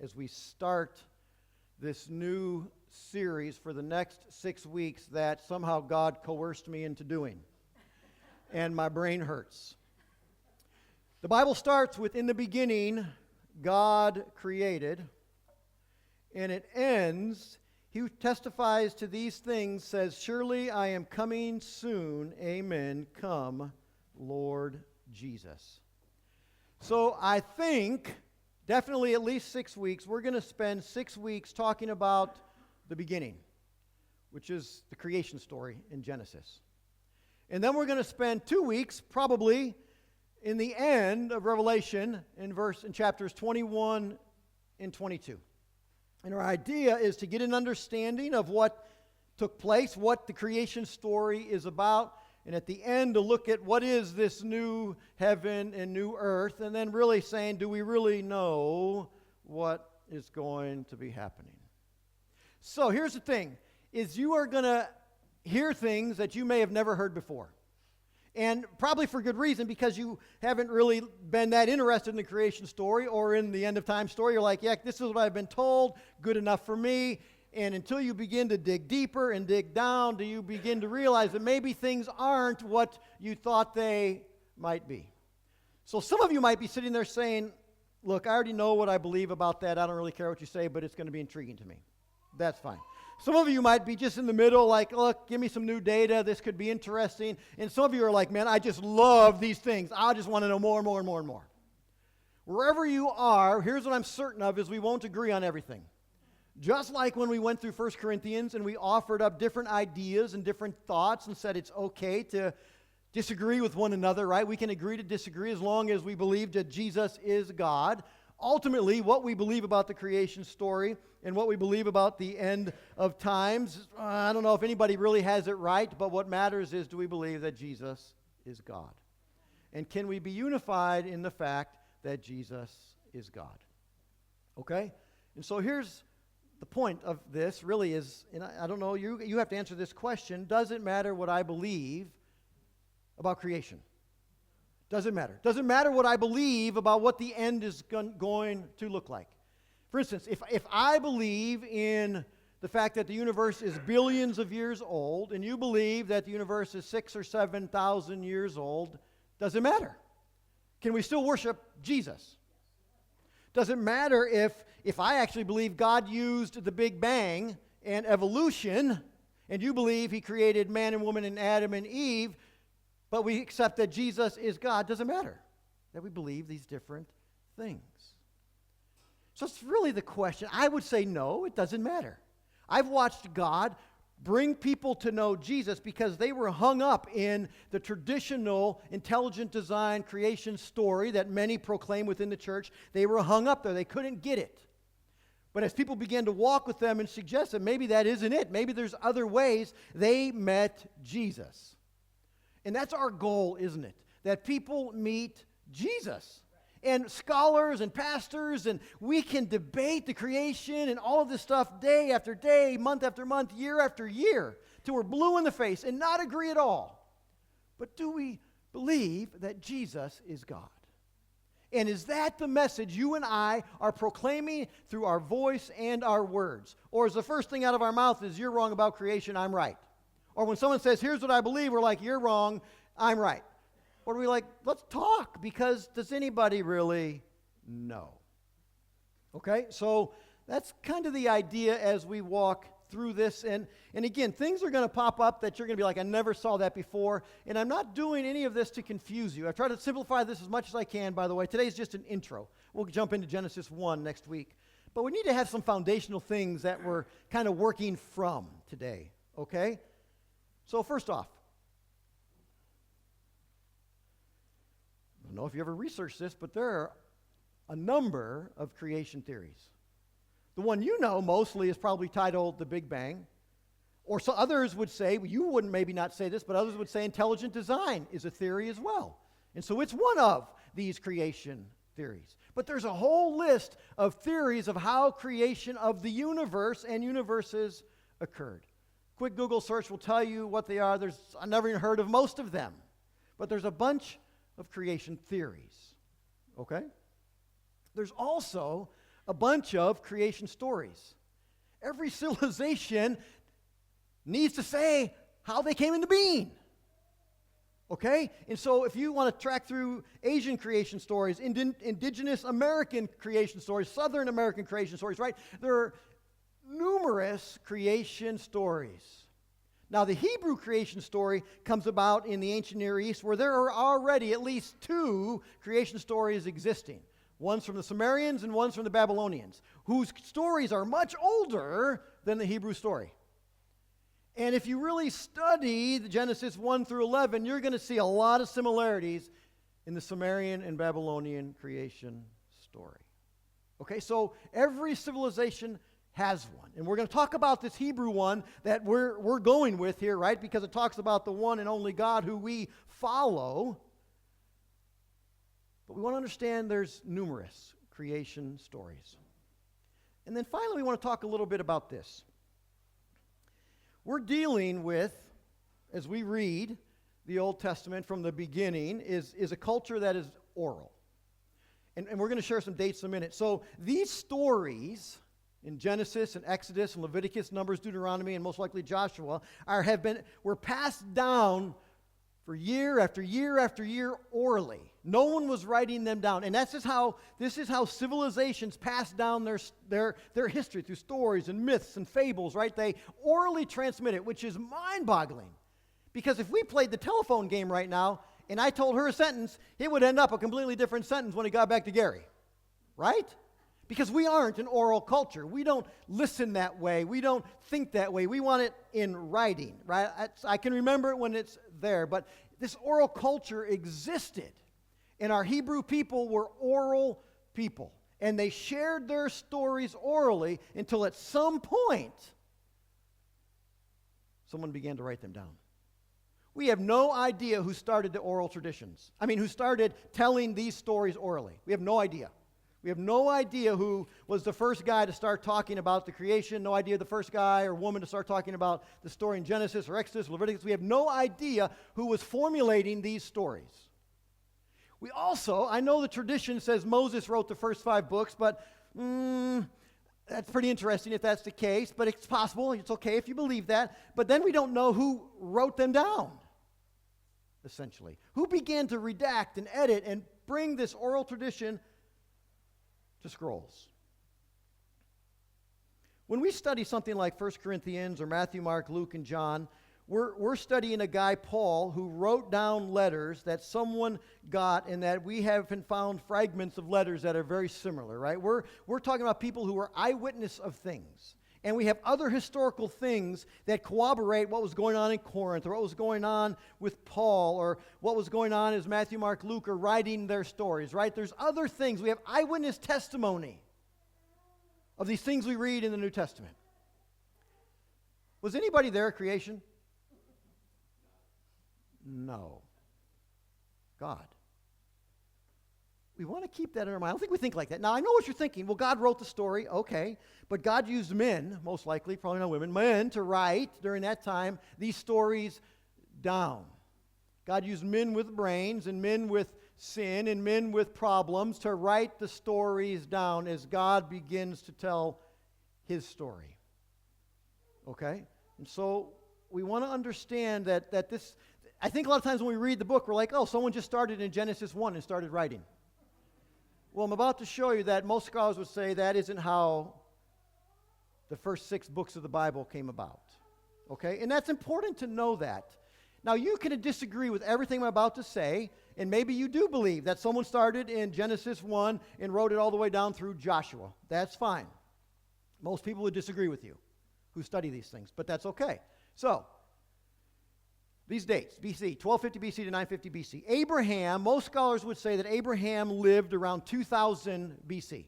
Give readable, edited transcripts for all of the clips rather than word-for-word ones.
as we start this new series for the next 6 weeks that somehow God coerced me into doing. And my brain hurts. The Bible starts with, in the beginning, God created. And it ends, he who testifies to these things says, surely I am coming soon. Amen. Come, Lord Jesus. So I think, definitely at least 6 weeks, we're going to spend 6 weeks talking about the beginning, which is the creation story in Genesis. And then we're going to spend 2 weeks, probably, in the end of Revelation in chapters 21 and 22. And our idea is to get an understanding of what took place, what the creation story is about, and at the end to look at what is this new heaven and new earth, and then really saying, do we really know what is going to be happening? So here's the thing, is you are going to hear things that you may have never heard before. And probably for good reason, because you haven't really been that interested in the creation story or in the end of time story. You're like, yeah, this is what I've been told, good enough for me. And until you begin to dig deeper and dig down, do you begin to realize that maybe things aren't what you thought they might be. So some of you might be sitting there saying, look, I already know what I believe about that. I don't really care what you say, but it's going to be intriguing to me. That's fine. Some of you might be just in the middle, like, look, give me some new data. This could be interesting. And some of you are like, man, I just love these things. I just want to know more and more and more and more. Wherever you are, here's what I'm certain of, is we won't agree on everything. Just like when we went through 1 Corinthians and we offered up different ideas and different thoughts and said it's okay to disagree with one another, right? We can agree to disagree as long as we believe that Jesus is God. Ultimately, what we believe about the creation story and what we believe about the end of times, I don't know if anybody really has it right, but what matters is, do we believe that Jesus is God? And can we be unified in the fact that Jesus is God? Okay? And so here's the point of this really is, and I don't know, you have to answer this question, does it matter what I believe about creation? Doesn't matter. Doesn't matter what I believe about what the end is going to look like. For instance, if I believe in the fact that the universe is billions of years old, and you believe that the universe is 6,000 or 7,000 years old, does it matter? Can we still worship Jesus? Does it matter if I actually believe God used the Big Bang and evolution, and you believe he created man and woman and Adam and Eve, but we accept that Jesus is God? Does it matter that we believe these different things? So it's really the question. I would say no, it doesn't matter. I've watched God bring people to know Jesus because they were hung up in the traditional intelligent design creation story that many proclaim within the church. They were hung up there. They couldn't get it. But as people began to walk with them and suggest that maybe that isn't it, maybe there's other ways, they met Jesus. And that's our goal, isn't it? That people meet Jesus. And scholars and pastors, and we can debate the creation and all of this stuff day after day, month after month, year after year, till we're blue in the face and not agree at all. But do we believe that Jesus is God? And is that the message you and I are proclaiming through our voice and our words? Or is the first thing out of our mouth is, you're wrong about creation, I'm right? Or when someone says, here's what I believe, we're like, you're wrong, I'm right. Or are we like, let's talk, because does anybody really know? Okay, so that's kind of the idea as we walk through this. And again, things are going to pop up that you're going to be like, I never saw that before. And I'm not doing any of this to confuse you. I've tried to simplify this as much as I can, by the way. Today's just an intro. We'll jump into Genesis 1 next week. But we need to have some foundational things that we're kind of working from today, okay? So first off, I don't know if you ever researched this, but there are a number of creation theories. The one you know mostly is probably titled The Big Bang. Or so others would say, well, you wouldn't maybe not say this, but others would say intelligent design is a theory as well. And so it's one of these creation theories. But there's a whole list of theories of how creation of the universe and universes occurred. Quick Google search will tell you what they are. I've never even heard of most of them. But there's a bunch of creation theories. Okay? There's also a bunch of creation stories. Every civilization needs to say how they came into being. Okay? And so if you want to track through Asian creation stories, indigenous American creation stories, Southern American creation stories, right? There are numerous creation stories. Now, the Hebrew creation story comes about in the ancient Near East, where there are already at least two creation stories existing. One's from the Sumerians and one's from the Babylonians, whose stories are much older than the Hebrew story. And if you really study the Genesis 1 through 11, you're going to see a lot of similarities in the Sumerian and Babylonian creation story. Okay, so every civilization has one. And we're going to talk about this Hebrew one that we're going with here, right? Because it talks about the one and only God who we follow. But we want to understand there's numerous creation stories. And then finally, we want to talk a little bit about this. We're dealing with, as we read the Old Testament from the beginning, is a culture that is oral. And we're going to share some dates in a minute. So these stories in Genesis and Exodus and Leviticus, Numbers, Deuteronomy, and most likely Joshua were passed down for year after year after year orally. No one was writing them down. And this is how civilizations pass down their history through stories and myths and fables, right? They orally transmit it, which is mind-boggling. Because if we played the telephone game right now and I told her a sentence, it would end up a completely different sentence when it got back to Gary, right? Because we aren't an oral culture. We don't listen that way. We don't think that way. We want it in writing, right? I can remember it when it's there, but this oral culture existed. And our Hebrew people were oral people. And they shared their stories orally until at some point, someone began to write them down. We have no idea who started the oral traditions. Who started telling these stories orally. We have no idea. We have no idea who was the first guy to start talking about the creation, no idea the first guy or woman to start talking about the story in Genesis or Exodus or Leviticus. We have no idea who was formulating these stories. We also, I know the tradition says Moses wrote the first 5 books, but that's pretty interesting if that's the case, but it's possible. It's okay if you believe that. But then we don't know who wrote them down, essentially. Who began to redact and edit and bring this oral tradition to scrolls. When we study something like 1 Corinthians or Matthew, Mark, Luke, and John, we're studying a guy, Paul, who wrote down letters that someone got and that we have found fragments of letters that are very similar, right? We're talking about people who were eyewitness of things. And we have other historical things that corroborate what was going on in Corinth, or what was going on with Paul, or what was going on as Matthew, Mark, Luke are writing their stories, right? There's other things. We have eyewitness testimony of these things we read in the New Testament. Was anybody there at creation? No. God. We want to keep that in our mind. I don't think we think like that. Now, I know what you're thinking. Well, God wrote the story, okay. But God used men, most likely, probably not women, men to write during that time these stories down. God used men with brains and men with sin and men with problems to write the stories down as God begins to tell his story. Okay? And so we want to understand that this, I think a lot of times when we read the book, we're like, oh, someone just started in Genesis 1 and started writing. Well, I'm about to show you that most scholars would say that isn't how the first 6 books of the Bible came about. Okay? And that's important to know that. Now, you can disagree with everything I'm about to say, and maybe you do believe that someone started in Genesis 1 and wrote it all the way down through Joshua. That's fine. Most people would disagree with you who study these things, but that's okay. So, these dates, BC, 1250 BC to 950 BC. Abraham, most scholars would say that Abraham lived around 2000 BC.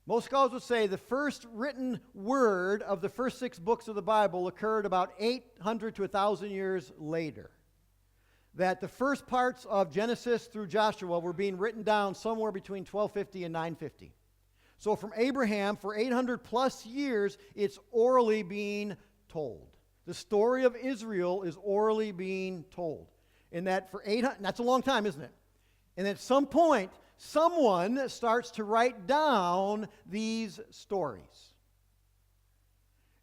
Most scholars would say the first written word of the first 6 books of the Bible occurred about 800 to 1,000 years later. That the first parts of Genesis through Joshua were being written down somewhere between 1250 and 950. So from Abraham, for 800 plus years, it's orally being told. The story of Israel is orally being told. And that for 800, that's a long time, isn't it? And at some point, someone starts to write down these stories.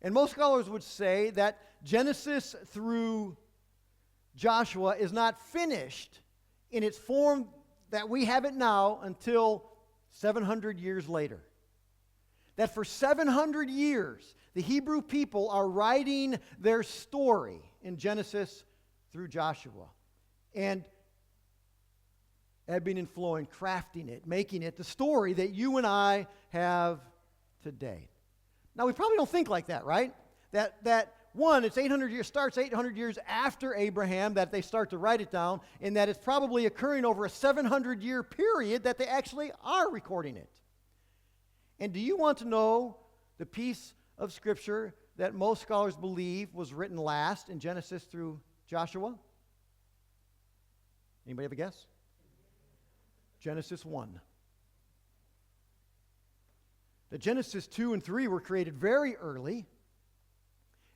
And most scholars would say that Genesis through Joshua is not finished in its form that we have it now until 700 years later. That for 700 years, the Hebrew people are writing their story in Genesis through Joshua. And ebbing and flowing, crafting it, making it the story that you and I have today. Now, we probably don't think like that, right? That one, it's 800 years, starts 800 years after Abraham that they start to write it down, and that it's probably occurring over a 700-year period that they actually are recording it. And do you want to know the piece of Scripture that most scholars believe was written last in Genesis through Joshua? Anybody have a guess? Genesis 1. The Genesis 2 and 3 were created very early.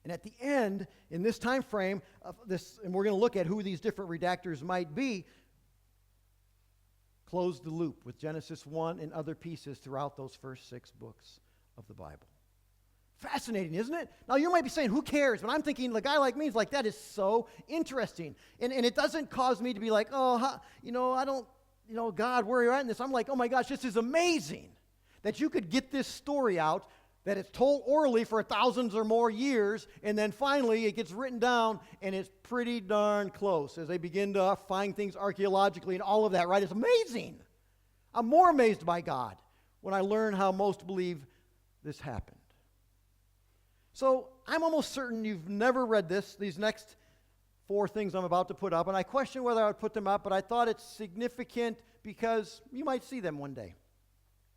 And at the end, in this time frame of this, and we're going to look at who these different redactors might be, close the loop with Genesis 1 and other pieces throughout those first 6 books of the Bible. Fascinating, isn't it? Now, you might be saying, who cares? But I'm thinking, a guy like me is like, that is so interesting. And it doesn't cause me to be like, I don't, God, where are you at in this? I'm like, oh my gosh, this is amazing that you could get this story out, that it's told orally for thousands or more years, and then finally it gets written down, and it's pretty darn close as they begin to find things archaeologically and all of that, right? It's amazing. I'm more amazed by God when I learn how most believe this happened. So I'm almost certain you've never read these next 4 things I'm about to put up, and I question whether I would put them up, but I thought it's significant because you might see them one day.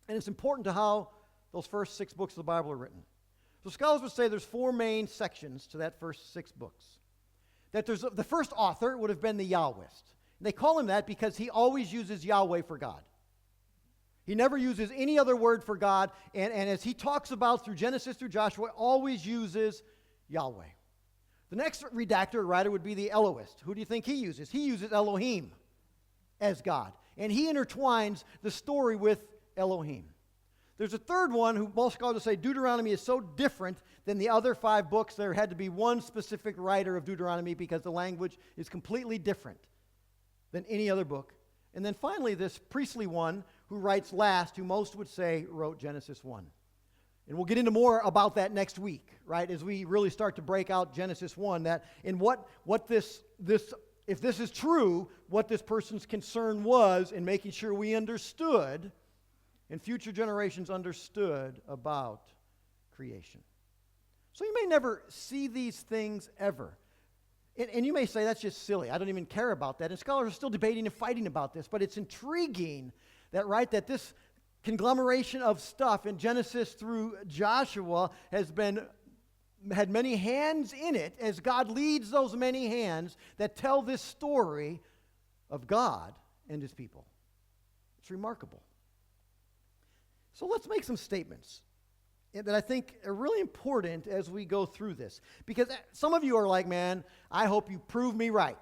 And it's important to how those first 6 books of the Bible are written. So scholars would say there's 4 main sections to that first 6 books. That there's the first author would have been the Yahwist. And they call him that because he always uses Yahweh for God. He never uses any other word for God, and as he talks about through Genesis through Joshua, always uses Yahweh. The next redactor or writer would be the Elohist. Who do you think he uses? He uses Elohim as God. And he intertwines the story with Elohim. There's a third one who most scholars say Deuteronomy is so different than the other 5 books, there had to be one specific writer of Deuteronomy because the language is completely different than any other book. And then finally, this priestly one who writes last, who most would say wrote Genesis 1. And we'll get into more about that next week, right, as we really start to break out Genesis 1, that in what this if this is true, what this person's concern was in making sure we understood and future generations understood about creation. So you may never see these things ever. And you may say, that's just silly. I don't even care about that. And scholars are still debating and fighting about this. But it's intriguing that this conglomeration of stuff in Genesis through Joshua had many hands in it as God leads those many hands that tell this story of God and his people. It's remarkable. So let's make some statements that I think are really important as we go through this. Because some of you are like, man, I hope you prove me right.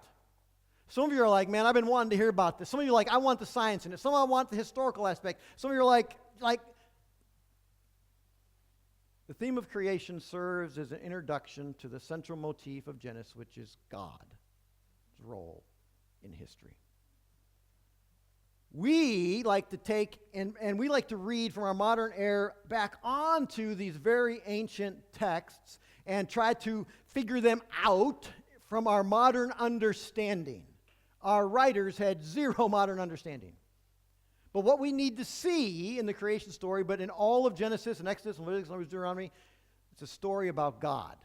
Some of you are like, man, I've been wanting to hear about this. Some of you are like, I want the science in it. Some of you want the historical aspect. Some of you are like, the theme of creation serves as an introduction to the central motif of Genesis, which is God's role in history. We like to take, and we like to read from our modern era back onto these very ancient texts and try to figure them out from our modern understanding. Our writers had zero modern understanding. But what we need to see in the creation story, but in all of Genesis and Exodus and Leviticus and Deuteronomy, it's a story about God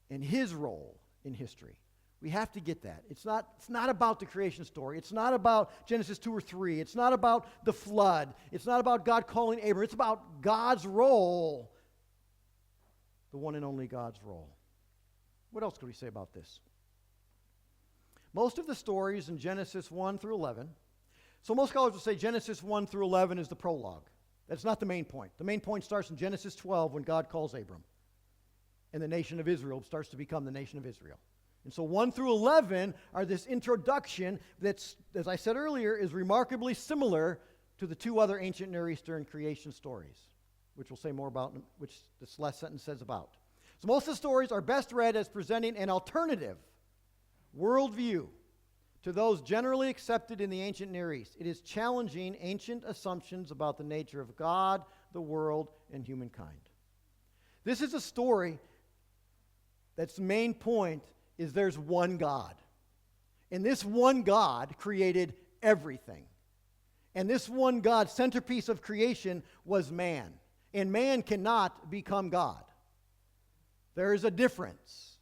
and his role in history. We have to get that. It's not about the creation story. It's not about Genesis 2 or 3. It's not about the flood. It's not about God calling Abram. It's about God's role, the one and only God's role. What else could we say about this? Most of the stories in Genesis 1 through 11, so most scholars will say Genesis 1 through 11 is the prologue. That's not the main point. The main point starts in Genesis 12 when God calls Abram. And the nation of Israel starts to become the nation of Israel. And so 1 through 11 are this introduction that's, as I said earlier, is remarkably similar to the two other ancient Near Eastern creation stories, which we'll say more about, which this last sentence says about. So most of the stories are best read as presenting an alternative worldview to those generally accepted in the ancient Near East. It is challenging ancient assumptions about the nature of God, the world, and humankind. This is a story that's main point is there's one God. And this one God created everything. And this one God, centerpiece of creation, was man. And man cannot become God. There is a difference.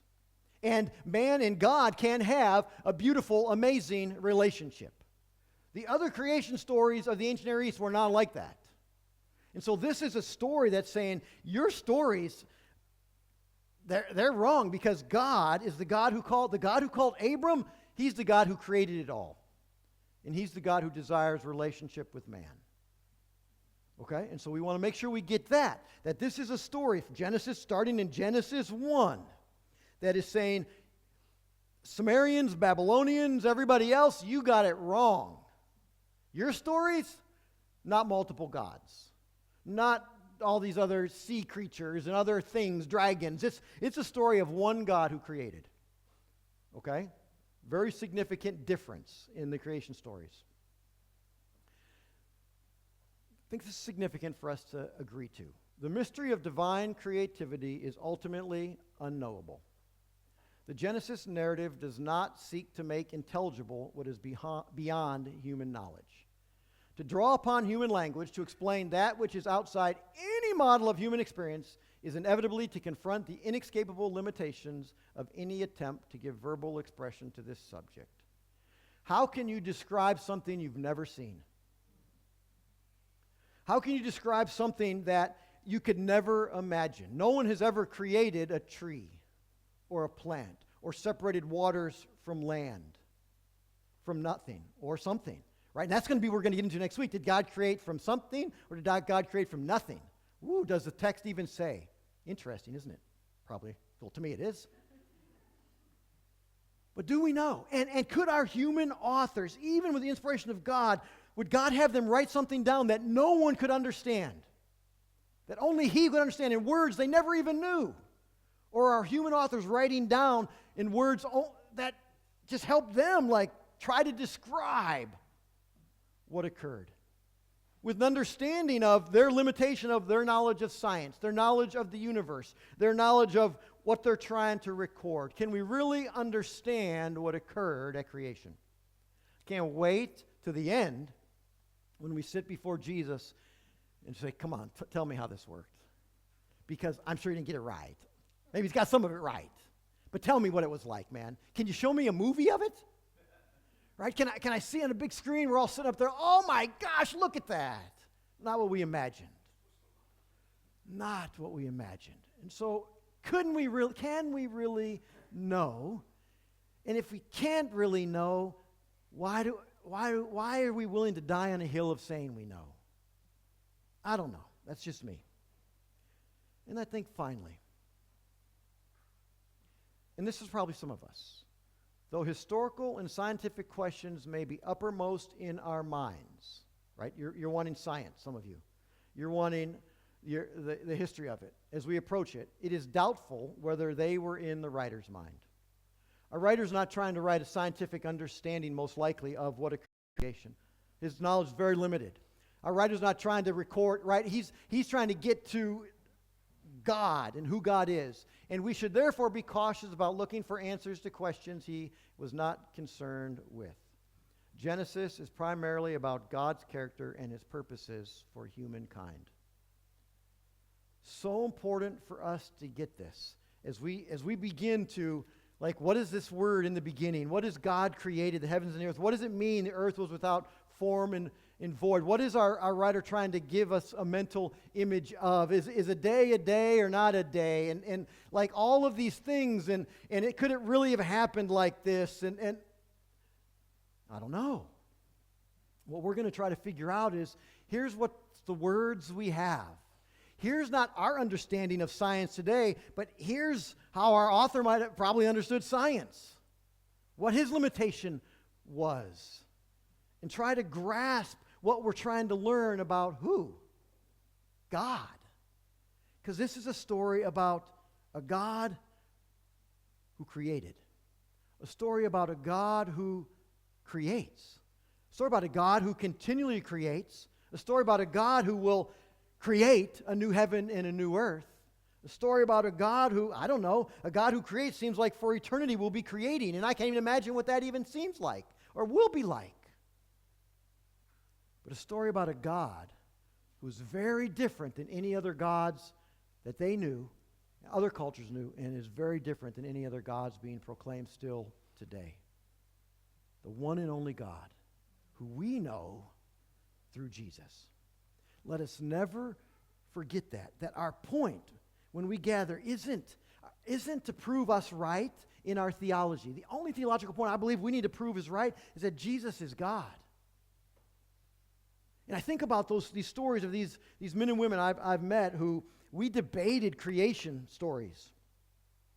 And man and God can have a beautiful, amazing relationship. The other creation stories of the ancient Near East were not like that. And so this is a story that's saying, your stories, they're wrong, because God is the God who called Abram, he's the God who created it all. And he's the God who desires relationship with man. Okay? And so we want to make sure we get that this is a story from Genesis, starting in Genesis 1, that is saying, Sumerians, Babylonians, everybody else, you got it wrong. Your stories, not multiple gods. Not all these other sea creatures and other things, dragons. It's a story of one God who created. Okay? Very significant difference in the creation stories. I think this is significant for us to agree to. The mystery of divine creativity is ultimately unknowable. The Genesis narrative does not seek to make intelligible what is beyond human knowledge. To draw upon human language to explain that which is outside any model of human experience is inevitably to confront the inescapable limitations of any attempt to give verbal expression to this subject. How can you describe something you've never seen? How can you describe something that you could never imagine? No one has ever created a tree or a plant or separated waters from land, from nothing or something. Right? And that's going to be what we're going to get into next week. Did God create from something, or did God create from nothing? Ooh, does the text even say? Interesting, isn't it? Probably. Well, to me it is. But do we know? And could our human authors, even with the inspiration of God, would God have them write something down that no one could understand? That only He could understand in words they never even knew? Or are human authors writing down in words that just help them, like, try to describe what occurred, with an understanding of their limitation of their knowledge of science, their knowledge of the universe, their knowledge of what they're trying to record? Can we really understand what occurred at creation? Can't wait to the end when we sit before Jesus and say, come on, tell me how this worked. Because I'm sure He didn't get it right. Maybe He's got some of it right. But tell me what it was like, man. Can you show me a movie of it? Right? Can I see on a big screen? We're all sitting up there. Oh my gosh, look at that. Not what we imagined. Not what we imagined. And so, can we really know? And if we can't really know, why are we willing to die on a hill of saying we know? I don't know. That's just me. And I think finally, and this is probably some of us, though historical and scientific questions may be uppermost in our minds, right? You're wanting science, some of you. You're wanting the history of it. As we approach it, it is doubtful whether they were in the writer's mind. A writer's not trying to write a scientific understanding, most likely, of what a creation. His knowledge is very limited. A writer's not trying to record, right? He's trying to get to God and who God is. And we should therefore be cautious about looking for answers to questions He was not concerned with. Genesis is primarily about God's character and His purposes for humankind. So important for us to get this. As we begin to, like, what is this word in the beginning? What has God created, the heavens and the earth? What does it mean the earth was without form and void? What is our writer trying to give us a mental image of? Is a day or not a day? And like all of these things, and could it really have happened like this? And I don't know. What we're going to try to figure out is, here's what the words we have. Here's not our understanding of science today, but here's how our author might have probably understood science, what his limitation was, and try to grasp what we're trying to learn about who? God. Because this is a story about a God who created, a story about a God who creates, a story about a God who continually creates, a story about a God who will create a new heaven and a new earth, a story about a God who, I don't know, a God who creates seems like for eternity will be creating, and I can't even imagine what that even seems like or will be like. But a story about a God who's very different than any other gods that they knew, other cultures knew, and is very different than any other gods being proclaimed still today. The one and only God who we know through Jesus. Let us never forget that our point when we gather isn't to prove us right in our theology. The only theological point I believe we need to prove is right is that Jesus is God. And I think about these stories of these men and women I've met who we debated creation stories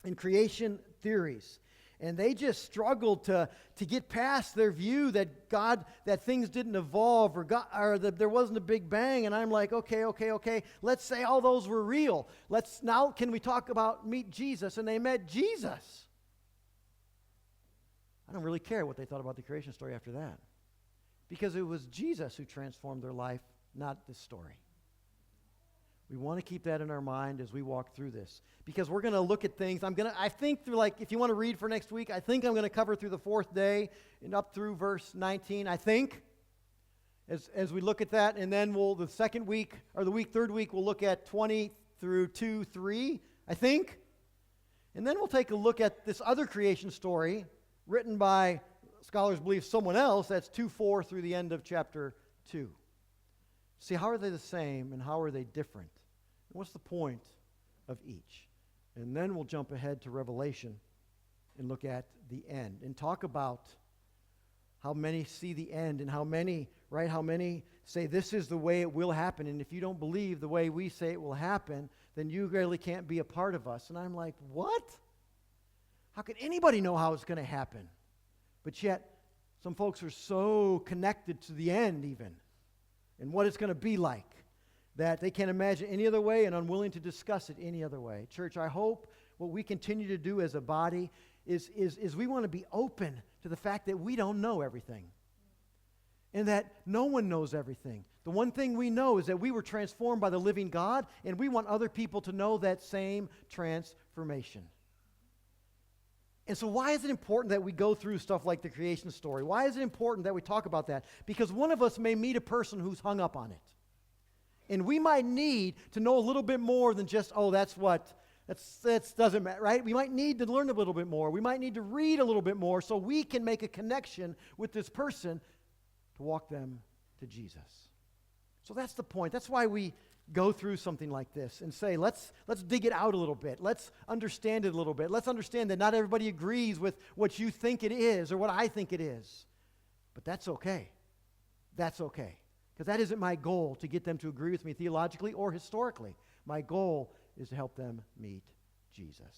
and creation theories. And they just struggled to get past their view that things didn't evolve or that there wasn't a Big Bang. And I'm like, okay. Let's say all those were real. Now can we talk about meet Jesus? And they met Jesus. I don't really care what they thought about the creation story after that. Because it was Jesus who transformed their life, not this story. We want to keep that in our mind as we walk through this. Because we're going to look at things. I think through, like, if you want to read for next week, I think I'm going to cover through the fourth day and up through verse 19, I think, as we look at that. And then the third week, we'll look at 20 through 2-3, I think. And then we'll take a look at this other creation story written by, scholars believe, someone else. That's 2-4 through the end of chapter 2. See, how are they the same and how are they different? And what's the point of each? And then we'll jump ahead to Revelation and look at the end and talk about how many see the end and how many say this is the way it will happen. And if you don't believe the way we say it will happen, then you really can't be a part of us. And I'm like, what? How can anybody know how it's going to happen? But yet, some folks are so connected to the end even and what it's going to be like that they can't imagine any other way and unwilling to discuss it any other way. Church, I hope what we continue to do as a body is we want to be open to the fact that we don't know everything and that no one knows everything. The one thing we know is that we were transformed by the living God, and we want other people to know that same transformation. And so why is it important that we go through stuff like the creation story? Why is it important that we talk about that? Because one of us may meet a person who's hung up on it. And we might need to know a little bit more than just, that doesn't matter, right? We might need to learn a little bit more. We might need to read a little bit more so we can make a connection with this person to walk them to Jesus. So that's the point. That's why we go through something like this and say, let's dig it out a little bit. Let's understand it a little bit. Let's understand that not everybody agrees with what you think it is or what I think it is. But that's okay. That's okay. Because that isn't my goal to get them to agree with me theologically or historically. My goal is to help them meet Jesus.